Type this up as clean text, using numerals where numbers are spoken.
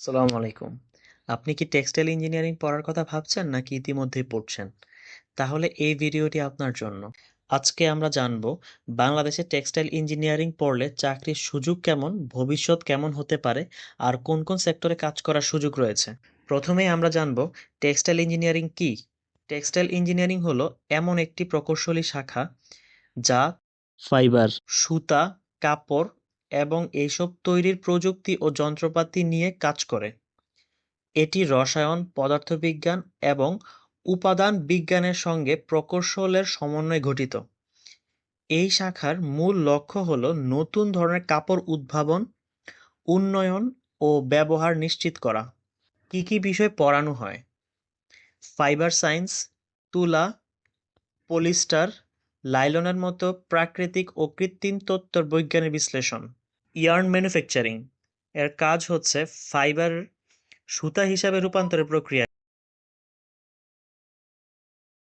আসসালামু আলাইকুম। আপনি কি টেক্সটাইল ইঞ্জিনিয়ারিং পড়ার কথা ভাবছেন নাকি ইতিমধ্যেই পড়ছেন? তাহলে এই ভিডিওটি আপনার জন্য। আজকে আমরা জানব বাংলাদেশে টেক্সটাইল ইঞ্জিনিয়ারিং পড়লে চাকরির সুযোগ কেমন, ভবিষ্যৎ কেমন হতে পারে আর কোন কোন সেক্টরে কাজ করার সুযোগ রয়েছে। প্রথমেই আমরা জানব টেক্সটাইল ইঞ্জিনিয়ারিং কী? টেক্সটাইল ইঞ্জিনিয়ারিং হলো এমন একটি প্রকৌশলী শাখা যা ফাইবার, সুতা, কাপড় এবং এইসব তৈরির প্রযুক্তি ও যন্ত্রপাতি নিয়ে কাজ করে। এটি রসায়ন, পদার্থবিজ্ঞান এবং উপাদান বিজ্ঞানের সঙ্গে প্রকৌশলের সমন্বয়ে গঠিত। এই শাখার মূল লক্ষ্য হল নতুন ধরনের কাপড় উদ্ভাবন, উন্নয়ন ও ব্যবহার নিশ্চিত করা। কী কী বিষয় পড়ানো হয়? ফাইবার সায়েন্স, তুলা, পলিস্টার, লাইলনের মতো প্রাকৃতিক ও কৃত্রিম তন্তুর বৈজ্ঞানিক বিশ্লেষণ। ইয়ার্ন ম্যানুফ্যাকচারিং এর কাজ হচ্ছে ফাইবার সুতা হিসাবে রূপান্তরের প্রক্রিয়া।